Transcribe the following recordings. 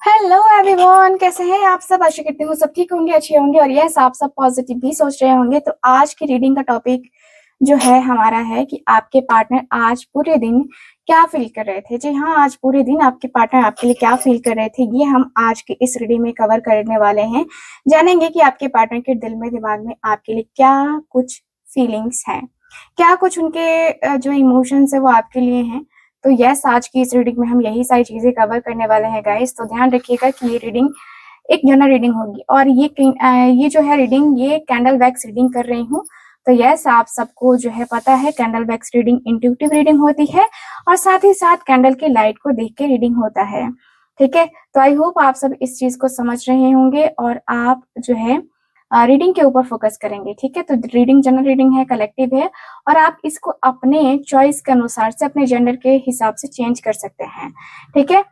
Hello everyone, कैसे हैं आप सब। आशा करती हूँ सब ठीक होंगे, अच्छे होंगे और यस आप सब पॉजिटिव भी सोच रहे होंगे। तो आज की रीडिंग का टॉपिक जो है हमारा है कि आपके पार्टनर आज पूरे दिन क्या फील कर रहे थे। जी हाँ, आज पूरे दिन आपके पार्टनर आपके लिए क्या फील कर रहे थे, ये हम आज की इस रीडिंग में कवर करने वाले हैं। जानेंगे कि आपके पार्टनर के दिल में, दिमाग में आपके लिए क्या कुछ फीलिंग्स हैं, क्या कुछ उनके जो इमोशंस है वो आपके लिए हैं। तो यस, आज की इस रीडिंग में हम यही सारी चीजें कवर करने वाले हैं गाइस। तो ध्यान रखिएगा कि ये रीडिंग एक जनरल रीडिंग होगी और ये जो है रीडिंग, ये कैंडल वैक्स रीडिंग कर रही हूँ। तो यस, आप सबको जो है पता है candle wax reading intuitive reading होती है और साथ ही साथ कैंडल के लाइट को देख के रीडिंग होता है। ठीक है, तो आई होप आप सब इस चीज को समझ रहे होंगे और आप जो है रीडिंग के ऊपर फोकस करेंगे। ठीक है, तो रीडिंग जनरल रीडिंग है, कलेक्टिव है और आप इसको अपने चॉइस के अनुसार से, अपने जेंडर के हिसाब से चेंज कर सकते हैं। ठीक है,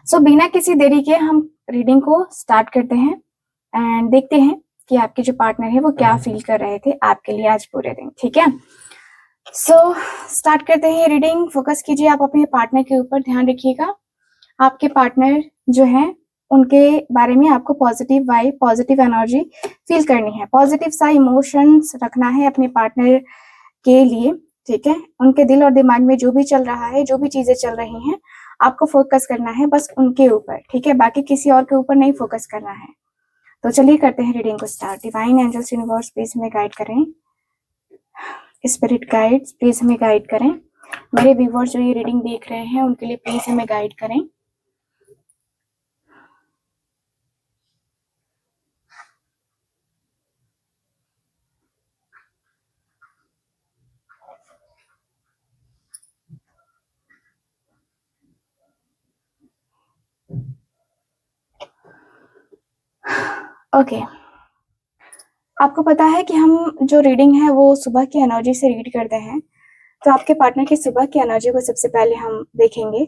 सो बिना किसी देरी के हम रीडिंग को स्टार्ट करते हैं एंड देखते हैं कि आपके जो पार्टनर है वो क्या फील कर रहे थे आपके लिए आज पूरे दिन। ठीक है, सो स्टार्ट करते हैं रीडिंग। फोकस कीजिए आप अपने पार्टनर के ऊपर, ध्यान रखिएगा आपके पार्टनर जो है उनके बारे में आपको positive vibe, positive energy feel करनी है, पॉजिटिव सा इमोशंस रखना है अपने पार्टनर के लिए। ठीक है, उनके दिल और दिमाग में जो भी चल रहा है, जो भी चीजें चल रही हैं, आपको फोकस करना है बस उनके ऊपर। ठीक है, बाकी किसी और के ऊपर नहीं फोकस करना है। तो चलिए करते हैं रीडिंग को start. Divine angels, universe please हमें गाइड करें, स्पिरिट गाइड्स प्लीज हमें गाइड करें। मेरे व्यूअर्स जो ये रीडिंग देख रहे हैं उनके लिए प्लीज हमें गाइड करें। ओके, आपको पता है कि हम जो रीडिंग है वो सुबह की एनर्जी से रीड करते हैं। तो आपके पार्टनर की सुबह की एनर्जी को सबसे पहले हम देखेंगे।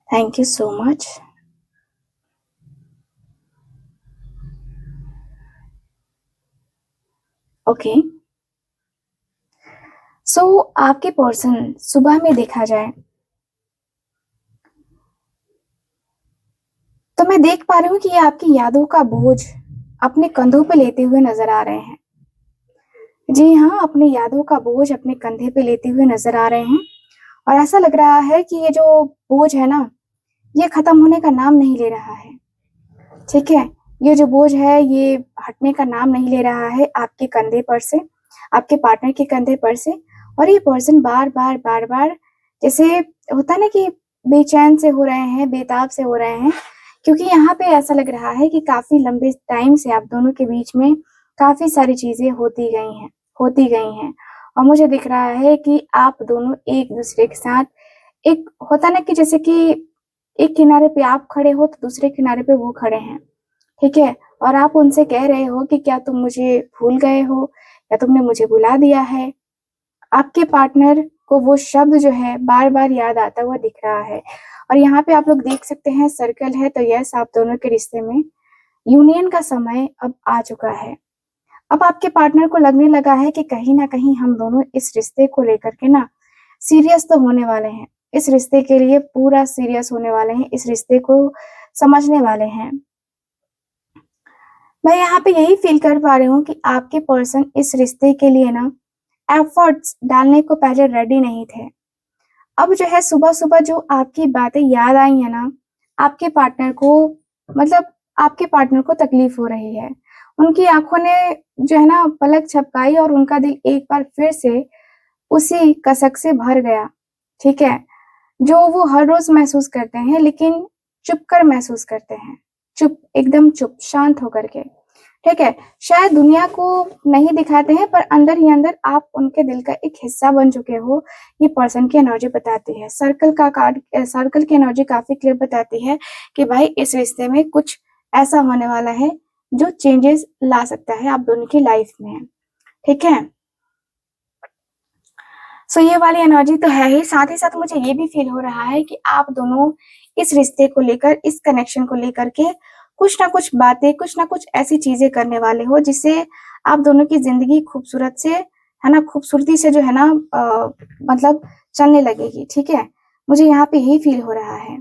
Thank you so much. Okay, so आपके पर्सन सुबह में देखा जाए तो मैं देख पा रही हूँ कि ये आपकी यादों का बोझ अपने कंधों पे लेते हुए नजर आ रहे हैं। जी हाँ, अपनी यादों का बोझ अपने कंधे पे लेते हुए नजर आ रहे हैं और ऐसा लग रहा है कि ये जो बोझ है ना, ये खत्म होने का नाम नहीं ले रहा है। ठीक है, ये जो बोझ है ये हटने का नाम नहीं ले रहा है आपके कंधे पर से, आपके पार्टनर के कंधे पर से। और ये पर्सन बार बार जैसे होता है ना कि बेचैन से हो रहे हैं, बेताब से हो रहे हैं, क्योंकि यहाँ पे ऐसा लग रहा है कि काफी लंबे टाइम से आप दोनों के बीच में काफी सारी चीजें होती गई हैं और मुझे दिख रहा है कि आप दोनों एक दूसरे के साथ, एक होता ना कि जैसे कि एक किनारे पे आप खड़े हो तो दूसरे किनारे पे वो खड़े हैं। ठीक है, और आप उनसे कह रहे हो कि क्या तुम मुझे भूल गए हो या तुमने मुझे भुला दिया है। आपके पार्टनर को वो शब्द जो है बार बार याद आता हुआ दिख रहा है और यहाँ पे आप लोग देख सकते हैं सर्कल है। तो यस, आप दोनों के रिश्ते में यूनियन का समय अब आ चुका है। अब आपके पार्टनर को लगने लगा है कि कहीं ना कहीं हम दोनों इस रिश्ते को लेकर के ना सीरियस तो होने वाले हैं, इस रिश्ते के लिए पूरा सीरियस होने वाले हैं, इस रिश्ते को समझने वाले हैं। मैं यहाँ पे यही फील कर पा रही हूँ कि आपके पर्सन इस रिश्ते के लिए ना एफर्ट्स डालने को पहले रेडी नहीं थे। अब जो है सुबह सुबह जो आपकी बातें याद आई है ना, आपके पार्टनर को, मतलब आपके पार्टनर को तकलीफ हो रही है। उनकी आंखों ने जो है ना पलक झपकाई और उनका दिल एक बार फिर से उसी कसक से भर गया। ठीक है, जो वो हर रोज महसूस करते हैं लेकिन चुप कर महसूस करते हैं, चुप, एकदम चुप, शांत होकर के। ठीक है, शायद दुनिया को नहीं दिखाते हैं पर अंदर ही अंदर आप उनके दिल का एक हिस्सा बन चुके हो। ये पर्सन की एनर्जी बताती है, सर्कल का कार्ड, सर्कल की एनर्जी काफी क्लियर बताती है कि भाई इस रिश्ते में कुछ ऐसा होने वाला है जो चेंजेस ला सकता है आप दोनों की लाइफ में। ठीक है, सो ये वाली एनर्जी तो है ही, साथ ही साथ मुझे ये भी फील हो रहा है कि आप दोनों इस रिश्ते को लेकर, इस कनेक्शन को लेकर के कुछ ना कुछ बातें, कुछ ना कुछ ऐसी चीजें करने वाले हो जिससे आप दोनों की जिंदगी खूबसूरत से, है ना, खूबसूरती से जो है ना मतलब चलने लगेगी। ठीक है, मुझे यहाँ पे यही फील हो रहा है।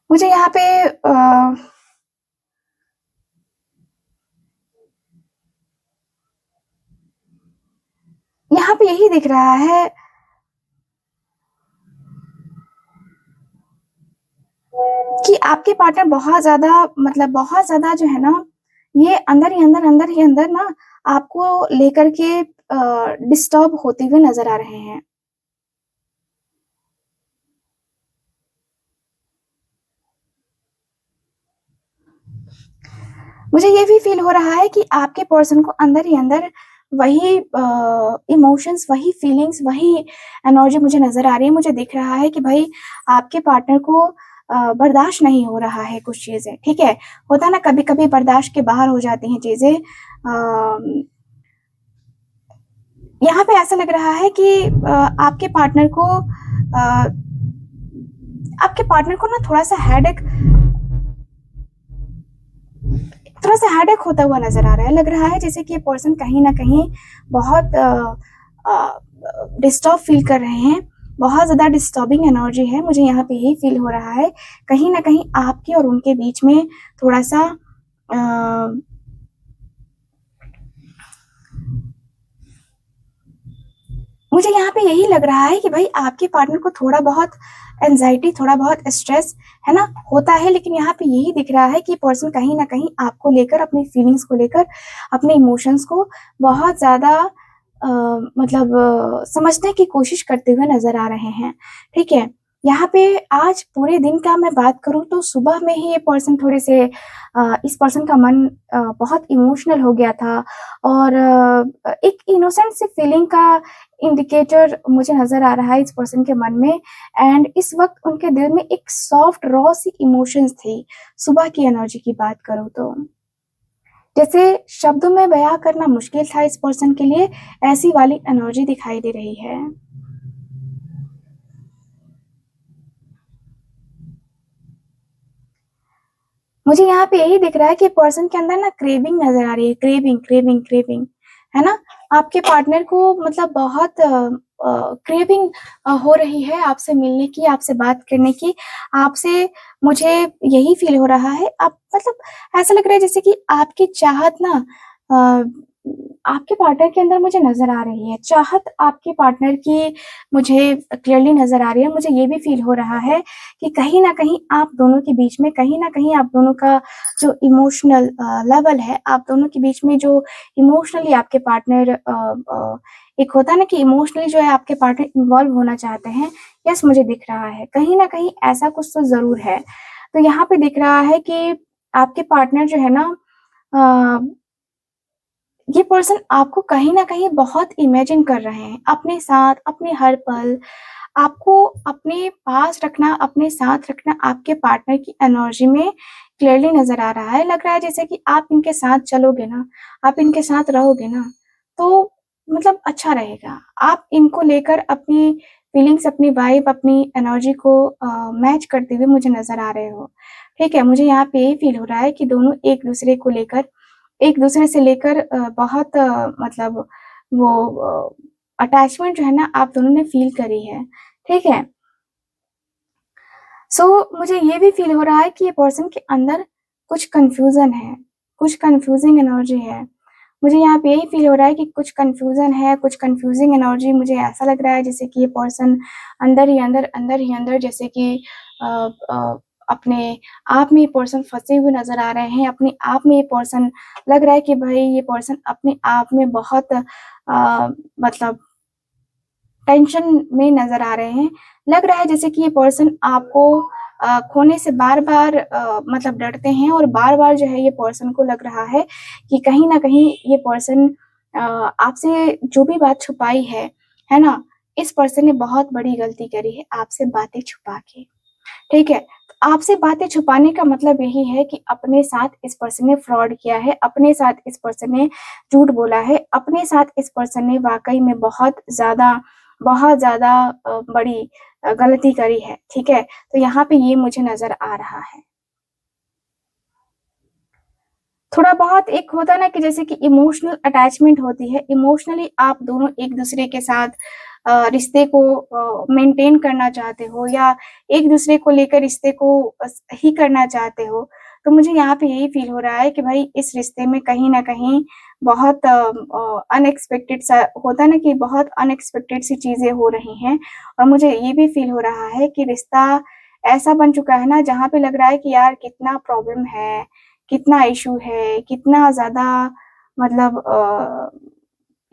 मुझे यहाँ पे यहाँ पे यही दिख रहा है कि आपके पार्टनर बहुत ज़्यादा, मतलब बहुत ज़्यादा जो है ना, ये अंदर ही अंदर ना आपको लेकर के डिस्टर्ब होते हुए नज़र आ रहे हैं। मुझे ये भी फ़ील हो रहा है कि आपके पर्सन को अंदर ही अंदर वही इमोशंस, वही फीलिंग्स, वही एनर्जी मुझे नज़र आ रही है। मुझे दिख रहा है कि भाई आपके पार्टनर को बर्दाश्त नहीं हो रहा है कुछ चीज़ें, ठीक है? होता है ना, कभी-कभी बर्दाश्त के बाहर हो जाती हैं चीज़ें। यहाँ पे ऐसा लग रहा है कि आपके पार्टनर को ना थोड़ा-सा हेडेक होता हुआ नज़र आ रहा है। लग रहा है जैसे कि ये पर्सन कहीं न कहीं बहुत डिस्टर्ब फ़ील कर रहे हैं। बहुत ज़्यादा डिस्टर्बिंग एनर्जी है, मुझे यहाँ पे यही फ़ील हो रहा है। कहीं न कहीं आपके और उनके बीच में थोड़ा-सा मुझे यहाँ पे यही लग रहा है कि भाई आपके पार्टनर को थोड़ा बहुत एंग्ज़ायटी, थोड़ा बहुत स्ट्रेस, है ना, होता है, लेकिन यहाँ पे यही दिख रहा है कि पर्सन कहीं न कहीं आपको लेकर, अपनी फीलिंग्स को लेकर, अपने इमोशंस को बहुत ज़्यादा मतलब समझने की कोशिश करते हुए नज़र आ रहे हैं, ठीक है? यहाँ पे आज पूरे दिन का मैं बात करूँ तो सुबह में ही ये पर्सन थोड़े से इस पर्सन का मन बहुत इमोशनल हो गया था, और एक इनोसेंट सी फीलिंग का इंडिकेटर मुझे नज़र आ रहा है इस पर्सन के मन में, एंड इस वक़्त उनके दिल में एक सॉफ्ट रॉ सी इमोशंस थी, सुबह की एनर्जी की बात करूँ तो। जैसे शब्दों में बयाँ करना मुश्किल था इस पर्सन के लिए, ऐसी वाली एनर्जी दिखाई दे रही है। मुझे यहाँ पे यही दिख रहा है कि पर्सन के अंदर ना क्रेविंग नज़र आ रही है, क्रेविंग, क्रेविंग, क्रेविंग, है ना? आपके पार्टनर को मतलब बहुत क्रेविंग हो रही है आपसे मिलने की, आपसे बात करने की, आपसे मुझे यही फ़ील हो रहा है। आप मतलब ऐसा लग रहा है जैसे कि आपकी चाहत ना अ, आपके पार्टनर के अंदर मुझे नज़र आ रही है। चाहत आपके पार्टनर की मुझे क्लियरली नज़र आ रही है। मुझे ये भी फ़ील हो रहा है कि कहीं न कहीं आप दोनों के बीच में, कहीं न कहीं आप दोनों का जो इमोशनल लेवल है, आप दोनों के बीच में जो इमोशनली आपके पार्टनर एक होता है ना कि इमोशनली जो है आपके पार्टनर इन्वॉल्व होना चाहते हैं, यस मुझे दिख रहा है। कहीं न कहीं ऐसा कुछ तो ज़रूर है। तो यहाँ पे दिख रहा है कि आपके पार्टनर जो है ना, अ, ये पर्सन आपको कहीं न कहीं बहुत इमेजिन कर रहे हैं, अपने साथ, अपने हर पल। आपको अपने पास रखना, अपने साथ रखना आपके पार्टनर की एनर्जी में क्लियरली नज़र आ रहा है। लग रहा है जैसे कि आप इनके साथ चलोगे ना, आप इनके साथ रहोगे ना, तो मतलब अच्छा रहेगा। आप इनको लेकर अपनी फीलिंग्स, अपनी वाइब, अपनी एनर्जी को मैच करते हुए मुझे नज़र आ रहे हो। ठीक है? मुझे यहाँ पे यही फ़ील हो रहा है कि दोनों एक-दूसरे को लेकर, एक-दूसरे से लेकर बहुत मतलब वो अटैचमेंट जो है ना आप दोनों ने फ़ील करी है, ठीक है? सो मुझे ये भी फ़ील हो रहा है कि ये पर्सन के अंदर कुछ कन्फ्यूज़न है, कुछ कन्फ्यूज़िंग एनर्जी है। मुझे यहाँ पे यही फ़ील हो रहा है कि कुछ कन्फ्यूज़न है, कुछ कन्फ्यूज़िंग एनर्जी, मुझे ऐसा लग रहा है जैसे कि ये पर्सन अंदर ही अंदर जैसे कि अ अ, अपने आप में ये पर्सन फँसे हुए नज़र आ रहे हैं, अपने आप में ये पर्सन लग रहा है कि भाई ये पर्सन अपने आप में बहुत मतलब टेंशन में नज़र आ रहे हैं। लग रहा है जैसे कि ये पर्सन आपको खोने से बार-बार मतलब डरते हैं, और बार-बार जो है ये पर्सन को लग रहा है कि कहीं न कहीं ये पर्सन आपसे जो भी बात छुपाई है ना? इस पर्सन ने बहुत बड़ी गलती करी है आपसे बातें छुपा के, ठीक है? तो आपसे बातें छुपाने का मतलब यही है कि अपने साथ इस पर्सन ने फ्रॉड किया है, अपने साथ इस पर्सन ने झूठ बोला है, अपने साथ इस पर्सन ने वाक़ई में बहुत ज़्यादा बड़ी गलती करी है, ठीक है? तो यहाँ पे ये मुझे नज़र आ रहा है। थोड़ा बहुत एक होता है ना कि जैसे कि इमोशनल अटैचमेंट होती है, इमोशनली आप दोनों एक दूसरे के साथ रिश्ते को मेंटेन करना चाहते हो या एक दूसरे को लेकर रिश्ते को ही करना चाहते हो। तो मुझे यहाँ पे यही फील हो रहा है कि भाई इस रिश्ते में कहीं न कहीं बहुत अनएक्सपेक्टेड सा होता है ना कि बहुत अनएक्सपेक्टेड सी चीज़ें हो रही हैं और मुझे ये भी फील हो रहा है कि रिश्ता ऐसा बन चुका है ना जहाँ पे लग रहा है कि यार कितना प्रॉब्लम है, कितना इश्यू है, कितना ज़्यादा मतलब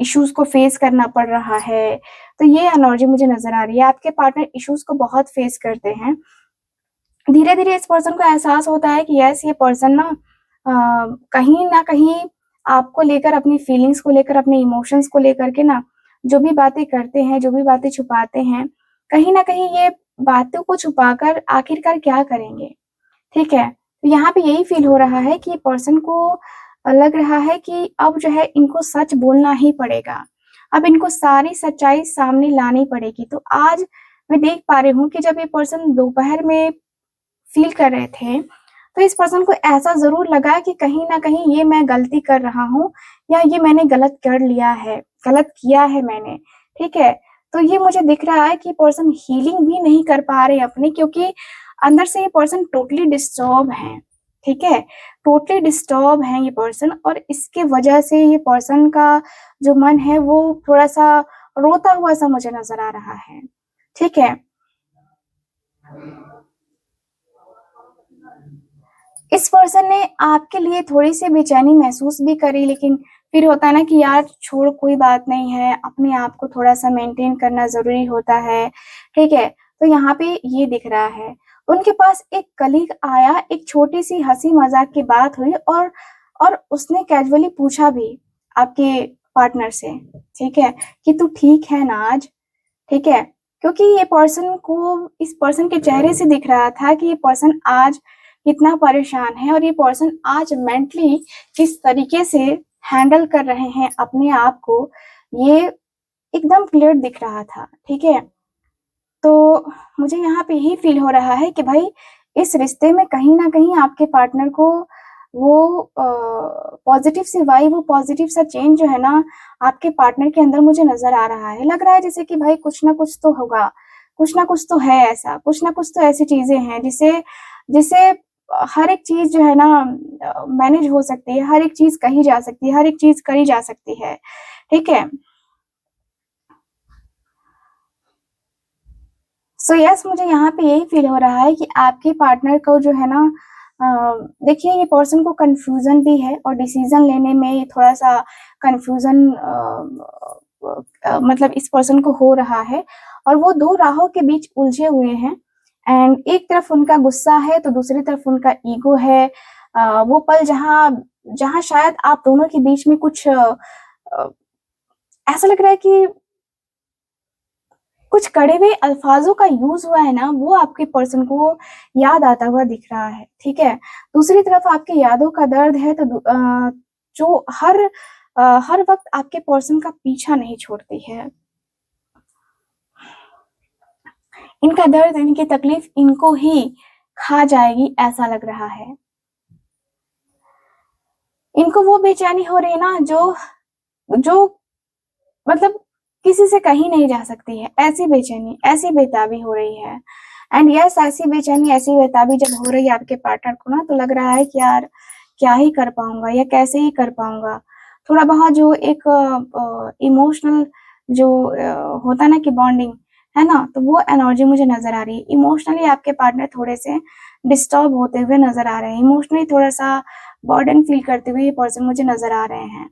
इश्यूज़ को फेस करना पड़ रहा है। तो ये एनर्जी मुझे नज़र आ रही है, आपके पार्टनर इश्यूज़ को बहुत फेस करते हैं। धीरे-धीरे इस पर्सन को एहसास होता है कि यस ये पर्सन ना कहीं न कहीं आपको लेकर अपनी फीलिंग्स को लेकर, अपने इमोशंस को लेकर के ना जो भी बातें करते हैं, जो भी बातें छुपाते हैं, कहीं न कहीं ये बातों को छुपाकर आखिरकार क्या करेंगे? ठीक है? तो यहाँ पे यही फ़ील हो रहा है कि पर्सन को लग रहा है कि अब जो है इनको सच बोलना ही पड़ेगा। अब इनको सारी सच्चाई सामने लानी पड़ेगी। तो आज मैं देख पा रही हूँ कि जब ये पर्सन दोपहर में फ़ील कर रहे थे, तो इस पर्सन को ऐसा ज़रूर लगा कि कहीं न कहीं ये मैं गलती कर रहा हूँ या ये मैंने गलत कर लिया है, गलत किया है मैंने, ठीक है? तो ये मुझे दिख रहा है कि पर्सन हीलिंग भी नहीं कर पा रहे अपनी क्योंकि अंदर से ये पर्सन टोटली डिस्टर्ब हैं, ठीक है? टोटली डिस्टर्ब हैं ये पर्सन और इसके वजह से ये पर्सन का जो मन है वो थोड़ा-सा रोता हुआ-सा मुझे नज़र आ रहा है, ठीक है? इस पर्सन ने आपके लिए थोड़ी-सी बेचैनी महसूस भी करी लेकिन फिर होता है ना कि यार छोड़ कोई बात नहीं है, अपने आप को थोड़ा-सा मेंटेन करना ज़रूरी होता है, ठीक है? तो यहाँ पे ये दिख रहा है। उनके पास एक कलीग आया, एक छोटी-सी हँसी-मज़ाक की बात हुई और उसने कैजुअली पूछा भी आपके पार्टनर से, ठीक है? कि तू ठीक है ना आज? ठीक है? क्योंकि ये पर्सन को इस पर्सन के चेहरे से दिख रहा था कि ये पर्सन आज कितना परेशान है और ये पर्सन आज मेंटली किस तरीके से हैंडल कर रहे हैं अपने आप को, ये एकदम क्लियर दिख रहा था, ठीक है? तो मुझे यहाँ पे यही फ़ील हो रहा है कि भाई इस रिश्ते में कहीं न कहीं आपके पार्टनर को वो पॉज़िटिव सी वाइब, वो पॉज़िटिव सा चेंज जो है ना, आपके पार्टनर के अंदर मुझे नज़र आ रहा है। लग रहा है जैसे कि भाई कुछ ना कुछ तो होगा, कुछ ना कुछ तो है ऐसा, कुछ ना कुछ तो ऐसी चीज़ें हैं जिससे जिससे हर एक चीज़ जो है ना मैनेज हो सकती है, हर एक चीज़ कही जा सकती है, हर एक चीज़ करी जा सकती है। ठीक है? सो यस मुझे यहाँ पे यही फ़ील हो रहा है कि आपके पार्टनर को जो है ना अ, देखिए ये पर्सन को कन्फ्यूज़न भी है और डिसीज़न लेने में थोड़ा-सा कन्फ्यूज़न मतलब इस पर्सन को हो रहा है और वो 2 राहों के बीच उलझे हुए हैं एंड एक तरफ उनका गुस्सा है तो दूसरी तरफ उनका ईगो है। वो पल जहाँ जहाँ शायद आप दोनों के बीच में कुछ ऐसा लग रहा है कि कुछ कड़े हुए अल्फाज़ों का यूज़ हुआ है ना, वो आपके पर्सन को याद आता हुआ दिख रहा है, ठीक है? दूसरी तरफ आपकी यादों का दर्द है तो जो हर वक़्त आपके पर्सन का पीछा नहीं छोड़ती है। इनका दर्द, इनकी तकलीफ़ इनको ही खा जाएगी ऐसा लग रहा है। इनको वो बेचैनी हो रही है ना जो जो मतलब किसी से कही नहीं जा सकती है, ऐसी बेचैनी, ऐसी बेताबी हो रही है। एंड यस ऐसी बेचैनी, ऐसी बेताबी जब हो रही है आपके पार्टनर को ना, तो लग रहा है कि यार क्या ही कर पाऊँगा या कैसे ही कर पाऊँगा। थोड़ा बहुत जो एक इमोशनल जो होता है ना कि बॉन्डिंग, है ना? तो वो एनर्जी मुझे नज़र आ रही है। इमोशनली आपके पार्टनर थोड़े-से डिस्टर्ब होते हुए नज़र आ रहे हैं। इमोशनली थोड़ा-सा बर्डन फ़ील करते हुए ये पर्सन मुझे नज़र आ रहे हैं।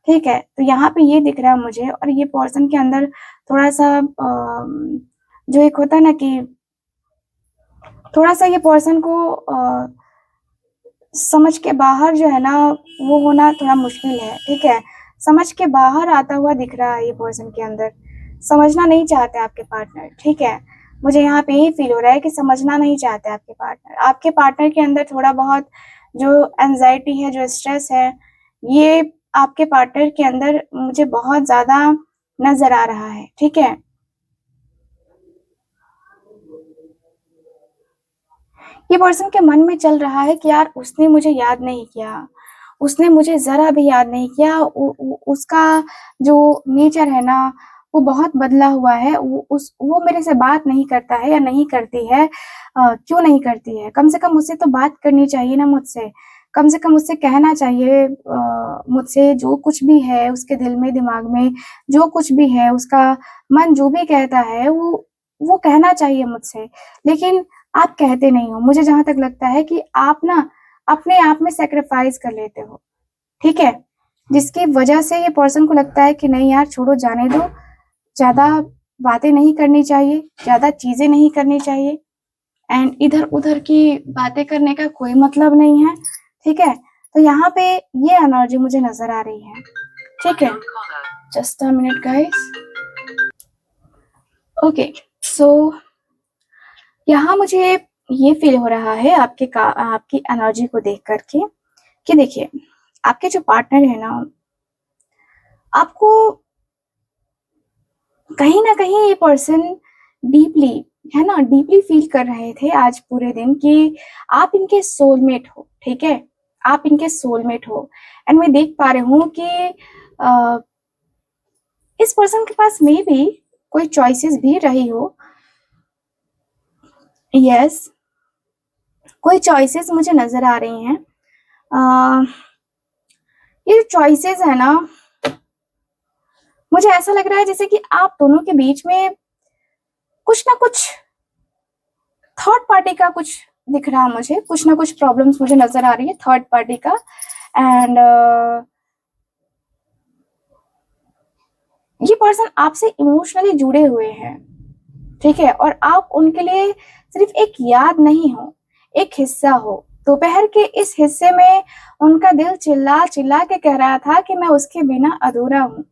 ठीक है? तो यहाँ पे ये दिख रहा है मुझे और ये पर्सन के अंदर थोड़ा-सा जो एक होता है ना कि थोड़ा-सा ये पर्सन को समझ के बाहर जो है ना, वो होना थोड़ा मुश्किल है, ठीक है? समझ के बाहर आता हुआ दिख रहा है ये पर्सन के अंदर। समझना नहीं चाहते आपके पार्टनर, ठीक है? मुझे यहाँ पे यही फ़ील हो रहा है कि समझना नहीं चाहते आपके पार्टनर। आपके पार्टनर के अंदर थोड़ा-बहुत जो एंग्ज़ायटी है, जो स्ट्रेस है, ये आपके पार्टनर के अंदर मुझे बहुत ज़्यादा नज़र आ रहा है, ठीक है? ये पर्सन के मन में चल रहा है कि यार उसने मुझे याद नहीं किया, उसने मुझे ज़रा भी याद नहीं किया। उसका जो नेचर है ना, वो बहुत बदला हुआ है। वो मेरे से बात नहीं करता है या नहीं करती है। क्यों नहीं करती है? कम से कम मुझसे तो बात करनी चाहिए ना मुझसे। कम से कम मुझसे कहना चाहिए, मुझसे जो कुछ भी है उसके दिल में, दिमाग में, जो कुछ भी है, उसका मन जो भी कहता है, वो कहना चाहिए मुझसे। लेकिन आप कहते नहीं हो। मुझे जहाँ तक लगता है कि आप ना अपने आप में सैक्रिफाइस कर लेते हो, ठीक है? जिसकी वजह से ये पर्सन को लगता है कि नहीं यार छोड़ो, जाने दो, ज़्यादा बातें नहीं करनी चाहिए, ज़्यादा चीज़ें नहीं करनी चाहिए, एंड इधर-उधर की बातें करने का कोई मतलब नहीं है, ठीक है? तो यहाँ पे ये एनर्जी मुझे नज़र आ रही है, ठीक है? Just a minute guys. Okay, so यहाँ मुझे ये फील हो रहा है आपकी एनर्जी को देख कर के कि देखिए, आपके जो पार्टनर है ना, आपको कहीं न कहीं ये पर्सन डीपली, है ना, डीपली फील कर रहे थे आज पूरे दिन कि आप इनके सोलमेट हो, ठीक है? आप इनके सोलमेट हो। एंड मैं देख पा रही हूँ कि अ, इस पर्सन के पास मेबी कोई चॉइसेस भी रही हो। यस, कोई चॉइसेस मुझे नज़र आ रही हैं। ये जो चॉइसेस है ना, मुझे ऐसा लग रहा है जैसे कि आप दोनों के बीच में कुछ ना कुछ थर्ड पार्टी का कुछ दिख रहा है मुझे, कुछ ना कुछ प्रॉब्लम्स मुझे नज़र आ रही है थर्ड पार्टी का। एंड ये पर्सन आपसे इमोशनली जुड़े हुए हैं, ठीक है? और आप उनके लिए सिर्फ एक याद नहीं हो, एक हिस्सा हो। दोपहर के इस हिस्से में उनका दिल चिल्ला-चिल्ला के कह रहा था कि मैं उसके बिना अधूरा हूँ,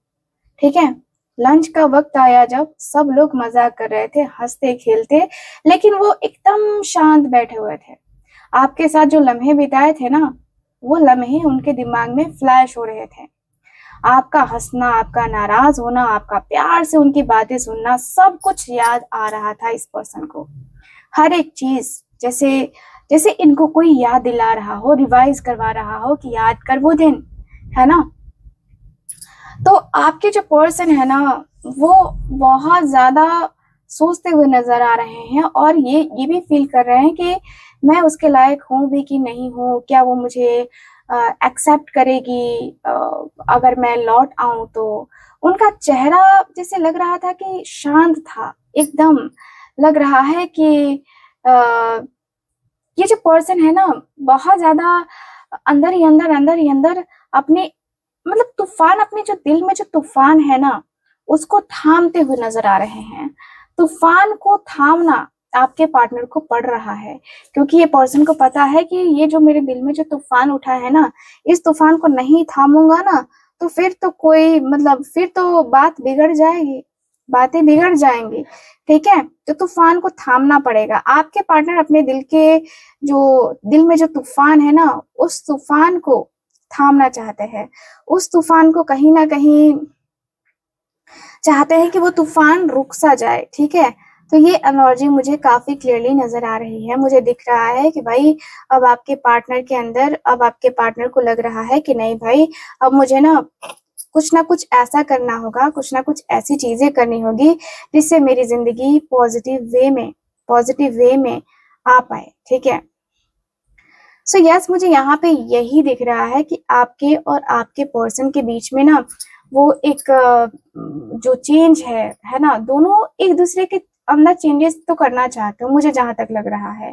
ठीक है? लंच का वक़्त आया जब सब लोग मज़ाक कर रहे थे, हँसते-खेलते, लेकिन वो एकदम शांत बैठे हुए थे। आपके साथ जो लम्हे बिताए थे ना, वो लम्हे उनके दिमाग में फ्लैश हो रहे थे। आपका हँसना, आपका नाराज़ होना, आपका प्यार से उनकी बातें सुनना, सब कुछ याद आ रहा था इस पर्सन को। हर एक चीज़ जैसे जैसे इनको कोई याद दिला रहा हो, रिवाइज़ करवा रहा हो कि याद कर वो दिन, है ना? तो आपके जो पर्सन है ना, वो बहुत ज़्यादा सोचते हुए नज़र आ रहे हैं और ये भी फ़ील कर रहे हैं कि मैं उसके लायक हूँ भी कि नहीं हूँ? क्या वो मुझे एक्सेप्ट करेगी अगर मैं लौट आऊँ तो? उनका चेहरा जैसे लग रहा था कि शांत था, एकदम लग रहा है कि अ, ये जो पर्सन है ना, बहुत ज़्यादा अंदर ही अंदर अपने मतलब तूफ़ान, अपने जो दिल में जो तूफ़ान है ना, उसको थामते हुए नज़र आ रहे हैं। तूफ़ान को थामना आपके पार्टनर को पड़ रहा है, क्योंकि ये पर्सन को पता है कि ये जो मेरे दिल में जो तूफ़ान उठा है ना, इस तूफ़ान को नहीं थामूँगा ना, तो फिर तो कोई मतलब फिर तो बात बिगड़ जाएगी, बातें बिगड़ जाएँगी, ठीक है? तो तूफ़ान को थामना पड़ेगा। आपके पार्टनर अपने दिल में जो तूफ़ान है ना, उस तूफ़ान को थामना चाहते हैं। उस तूफ़ान को कहीं न कहीं चाहते हैं कि वो तूफ़ान रुक सा जाए, ठीक है? तो ये एनर्जी मुझे काफ़ी क्लियरली नज़र आ रही है। मुझे दिख रहा है कि भाई अब आपके पार्टनर को लग रहा है कि नहीं भाई, अब मुझे ना कुछ न कुछ ऐसा करना होगा, कुछ न कुछ ऐसी चीज़ें करनी होगी जिससे मेरी ज़िंदगी पॉज़िटिव वे में आ पाए, ठीक है? सो यस, मुझे यहाँ पे यही दिख रहा है कि आपके और आपके पर्सन के बीच में ना वो एक जो चेंज है ना? दोनों एक-दूसरे के अंदर चेंजेस तो करना चाहते हो, मुझे जहाँ तक लग रहा है,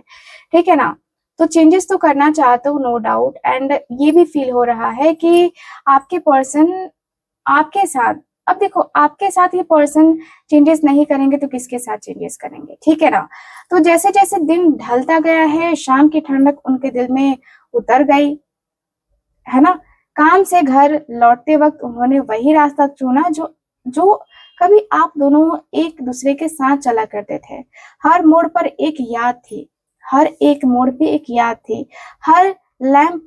ठीक है ना? तो चेंजेस तो करना चाहते हो नो डाउट, एंड ये भी फ़ील हो रहा है कि आपके पर्सन आपके साथ, अब देखो आपके साथ ये पर्सन चेंजेस नहीं करेंगे तो किसके साथ चेंजेस करेंगे, ठीक है ना? तो जैसे-जैसे दिन ढलता गया है, शाम की ठंडक उनके दिल में उतर गई, है ना? काम से घर लौटते वक़्त उन्होंने वही रास्ता चुना जो जो कभी आप दोनों एक-दूसरे के साथ चला करते थे। हर मोड़ पर एक याद थी, हर एक मोड़ पे एक याद थी, हर लैंप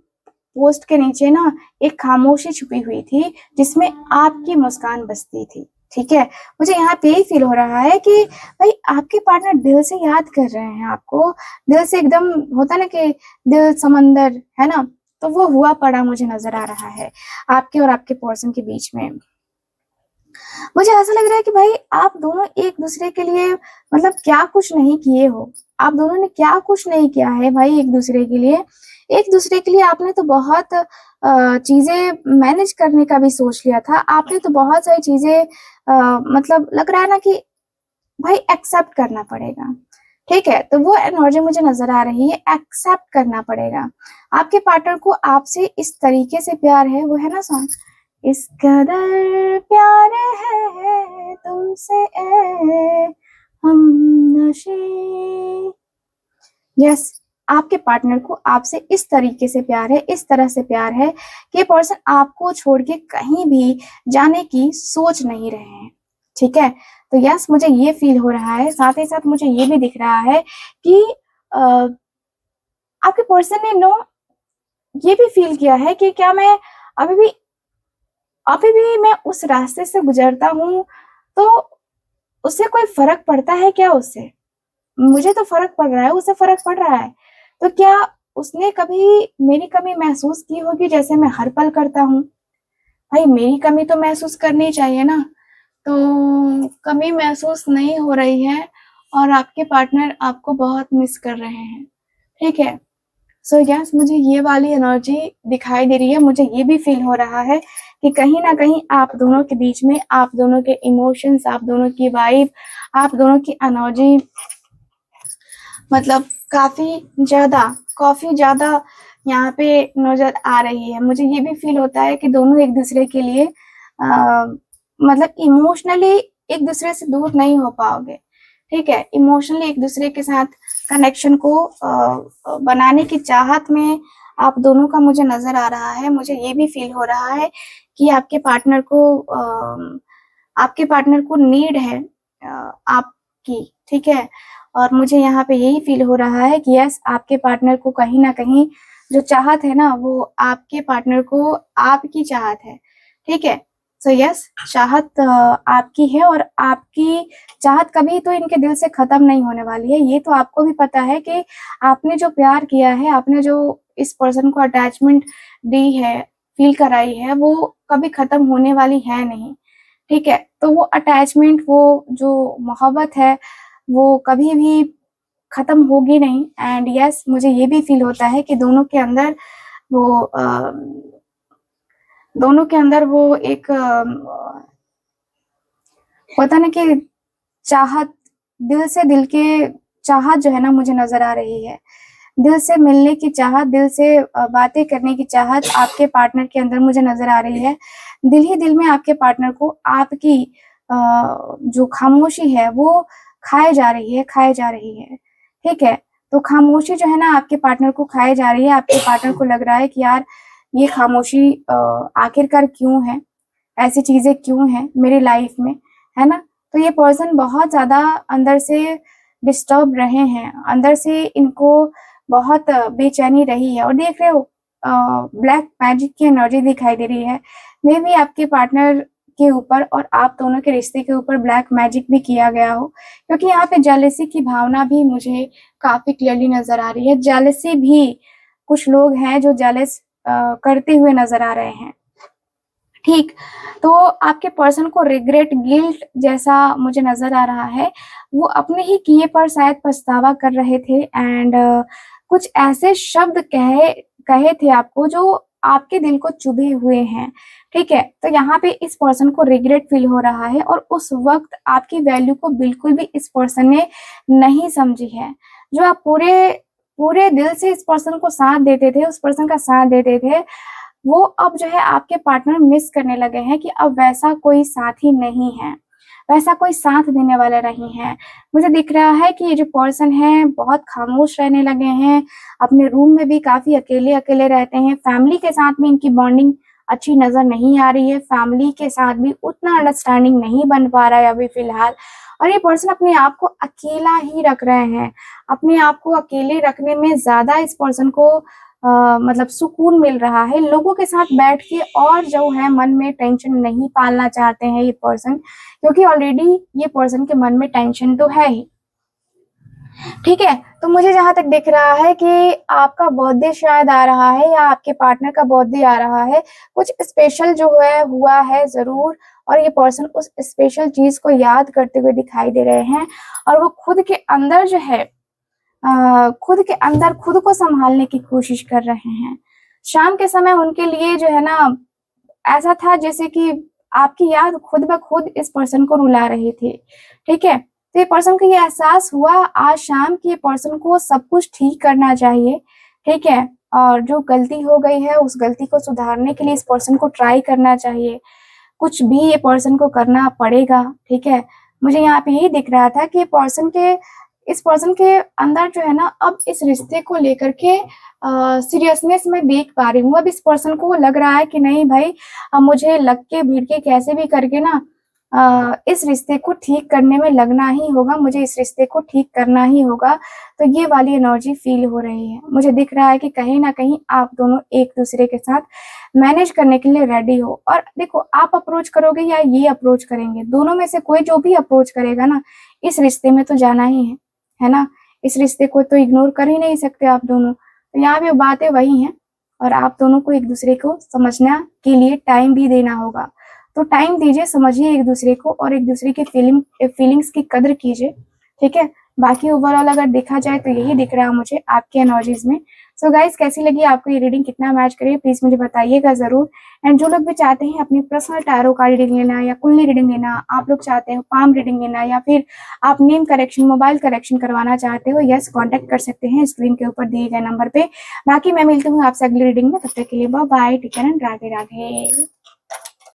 पोस्ट के नीचे ना एक खामोशी छुपी हुई थी, जिसमें आपकी मुस्कान बसती थी, ठीक है? मुझे यहाँ पे यही फ़ील हो रहा है कि भाई आपके पार्टनर दिल से याद कर रहे हैं आपको, दिल से एकदम होता है ना कि दिल समंदर, है ना? तो वो हुआ पड़ा मुझे नजर आ रहा है आपके और आपके पर्सन के बीच में। मुझे ऐसा लग रहा है कि भाई आप दोनों एक दूसरे के लिए मतलब क्या कुछ नहीं किए हो, आप दोनों ने क्या कुछ नहीं किया है भाई एक दूसरे के लिए। एक दूसरे के लिए आपने तो बहुत चीजें मैनेज करने का भी सोच लिया था, आपने तो बहुत सारी चीजें मतलब लग रहा है ना कि भाई एक्सेप्ट करना पड़ेगा। ठीक है, तो वो एनर्जी मुझे नजर आ रही है, एक्सेप्ट करना पड़ेगा। आपके पार्टनर को आपसे इस तरीके से प्यार है, वो है ना सॉन्ग, इस कदर प्यार है तुमसे ए हम नशे। यस, आपके पार्टनर को आपसे इस तरीके से प्यार है, इस तरह से प्यार है कि पर्सन आपको छोड़ के कहीं भी जाने की सोच नहीं रहे हैं। ठीक है, तो यस मुझे ये फील हो रहा है, साथ ही साथ मुझे ये भी दिख रहा है कि आपके पर्सन ने ये भी फील किया है कि क्या मैं अभी भी मैं उस रास्ते से गुजरता हूँ तो उससे कोई फर्क पड़ता है क्या उससे? मुझे तो फर्क पड़ रहा है, उसे फर्क पड़ रहा है, तो क्या उसने कभी मेरी कमी महसूस की होगी जैसे मैं हर पल करता हूँ? भाई मेरी कमी तो महसूस करनी चाहिए ना, तो कमी महसूस नहीं हो रही है और आपके पार्टनर आपको बहुत मिस कर रहे हैं। ठीक है, सो यस मुझे ये वाली एनर्जी दिखाई दे रही है, मुझे ये भी फील हो रहा है कि कहीं ना कहीं आप दोनों के बीच में, आप दोनों के इमोशंस, आप दोनों की वाइब, आप दोनों की एनर्जी मतलब काफी ज्यादा यहाँ पे नजर आ रही है। मुझे ये भी फील होता है कि दोनों एक दूसरे के लिए मतलब इमोशनली एक दूसरे से दूर नहीं हो पाओगे। ठीक है, इमोशनली एक दूसरे के साथ कनेक्शन को बनाने की चाहत में आप दोनों का मुझे नजर आ रहा है। मुझे ये भी फील हो रहा है कि आपके पार्टनर को नीड है आपकी। ठीक है, और मुझे यहाँ पे यही फील हो रहा है कि यस आपके पार्टनर को कहीं ना कहीं जो चाहत है ना, वो आपके पार्टनर को आपकी चाहत है। ठीक है, सो यस चाहत आपकी है और आपकी चाहत कभी तो इनके दिल से खत्म नहीं होने वाली है। ये तो आपको भी पता है कि आपने जो प्यार किया है, आपने जो इस पर्सन को अटैचमेंट दी है, फील कराई है, वो कभी खत्म होने वाली है नहीं। ठीक है, तो वो अटैचमेंट, वो जो मोहब्बत है, वो कभी भी खत्म होगी नहीं। एंड यस मुझे ये भी फील होता है कि वो दोनों के अंदर वो एक होता ना कि चाहत, दिल के चाहत जो है ना मुझे नजर आ रही है, दिल से मिलने की चाहत, दिल से बातें करने की चाहत आपके पार्टनर के अंदर मुझे नजर आ रही है। दिल ही दिल में आपके पार्टनर को आपकी जो खामोशी है वो खाए जा रही है। ठीक है, तो खामोशी जो है ना आपके पार्टनर को खाए जा रही है। आपके पार्टनर को लग रहा है कि यार ये खामोशी आखिरकार क्यों है, ऐसी चीजें क्यों हैं मेरी लाइफ में, है ना? तो ये पर्सन बहुत ज्यादा अंदर से डिस्टर्ब रहे हैं, अंदर से इनको बहुत बेचैनी रही है। और देख रहे हो ब्लैक मैजिक की एनर्जी दिखाई दे रही है। मे भी आपके पार्टनर के ऊपर और आप दोनों के रिश्ते के ऊपर ब्लैक मैजिक भी किया गया हो, क्योंकि यहाँ पे जेलसी की भावना भी मुझे काफी क्लियरली नजर आ रही है। जेलसी भी, कुछ लोग हैं जो जेलस करते हुए नजर आ रहे हैं। ठीक, तो आपके पर्सन को रिग्रेट, गिल्ट जैसा मुझे नजर आ रहा है। वो अपने ही किए पर शायद पछतावा कर रहे थे एंड कुछ ऐसे शब्द कहे थे आपको जो आपके दिल को चुभे हुए हैं। ठीक है, तो यहाँ पे इस पर्सन को रिग्रेट फील हो रहा है और उस वक्त आपकी वैल्यू को बिल्कुल भी इस पर्सन ने नहीं समझी है। जो आप पूरे पूरे दिल से इस पर्सन को साथ देते थे, उस पर्सन का साथ देते थे, वो अब जो है आपके पार्टनर मिस करने लगे हैं कि अब वैसा कोई साथी नहीं है, वैसा कोई साथ देने वाला नहीं है। मुझे दिख रहा है कि ये जो पर्सन है बहुत खामोश रहने लगे हैं, अपने रूम में भी काफी अकेले अकेले रहते हैं। फैमिली के साथ भी इनकी बॉन्डिंग अच्छी नजर नहीं आ रही है, फैमिली के साथ भी उतना अंडरस्टैंडिंग नहीं बन पा रहा है अभी फिलहाल। और ये पर्सन अपने आप को अकेला ही रख रहे हैं, अपने आप को अकेले रखने में ज्यादा इस पर्सन को मतलब सुकून मिल रहा है। लोगों के साथ बैठ के और जो है मन में टेंशन नहीं पालना चाहते हैं ये पर्सन, क्योंकि ऑलरेडी ये पर्सन के मन में टेंशन तो है ही। ठीक है, तो मुझे जहां तक दिख रहा है कि आपका बर्थडे शायद आ रहा है या आपके पार्टनर का बर्थडे आ रहा है, कुछ स्पेशल जो है हुआ है जरूर, और ये पर्सन उस स्पेशल चीज को याद करते हुए दिखाई दे रहे हैं, और वो खुद के अंदर जो है खुद के अंदर खुद को संभालने की कोशिश कर रहे हैं। शाम के समय उनके लिए जो है ना, ऐसा था जैसे कि आपकी याद खुद ब खुद इस पर्सन को रुला रही थी। ठीक है, तो ये पर्सन को ये एहसास हुआ आज शाम की पर्सन को सब कुछ ठीक करना चाहिए। ठीक है, और जो गलती हो गई है उस गलती को सुधारने के लिए इस पर्सन को ट्राई करना चाहिए, कुछ भी ये पर्सन को करना पड़ेगा। ठीक है, मुझे यहाँ पे यही दिख रहा था कि इस पर्सन के अंदर जो है ना, अब इस रिश्ते को लेकर के सीरियसनेस में देख पा रही हूँ। अब इस पर्सन को लग रहा है कि नहीं भाई, मुझे लग के भीड़ के कैसे भी करके ना इस रिश्ते को ठीक करने में लगना ही होगा, मुझे इस रिश्ते को ठीक करना ही होगा। तो ये वाली एनर्जी फील हो रही है। मुझे दिख रहा है कि कहीं ना कहीं आप दोनों एक दूसरे के साथ मैनेज करने के लिए रेडी हो। और देखो, आप अप्रोच करोगे या ये अप्रोच करेंगे, दोनों में से कोई जो भी अप्रोच करेगा ना, इस रिश्ते में तो जाना ही है ना। इस रिश्ते को तो इग्नोर कर ही नहीं सकते आप दोनों। तो यहाँ पे बातें वही हैं, और आप दोनों को एक दूसरे को समझना के लिए टाइम भी देना होगा। तो टाइम दीजिए, समझिए एक दूसरे को, और एक दूसरे की फीलिंग्स की कदर कीजिए। ठीक है, बाकी ओवरऑल अगर देखा जाए तो यही दिख रहा है मुझे आपके एनर्जीज में। सो गाइस, कैसी लगी आपको ये रीडिंग, कितना मैच करिए प्लीज मुझे बताइएगा जरूर। एंड जो लोग भी चाहते हैं अपनी पर्सनल टैरो कार्ड रीडिंग लेना या कुंडली रीडिंग लेना, आप लोग चाहते हो पाम रीडिंग लेना, या फिर आप नेम करेक्शन, मोबाइल करेक्शन करवाना चाहते हो, यस कांटेक्ट कर सकते हैं स्क्रीन के ऊपर दिए गए नंबर पे। बाकी मैं मिलती हूँ आपसे अगली रीडिंग में, तब तक के लिए bye bye, take care and Radhe Radhe.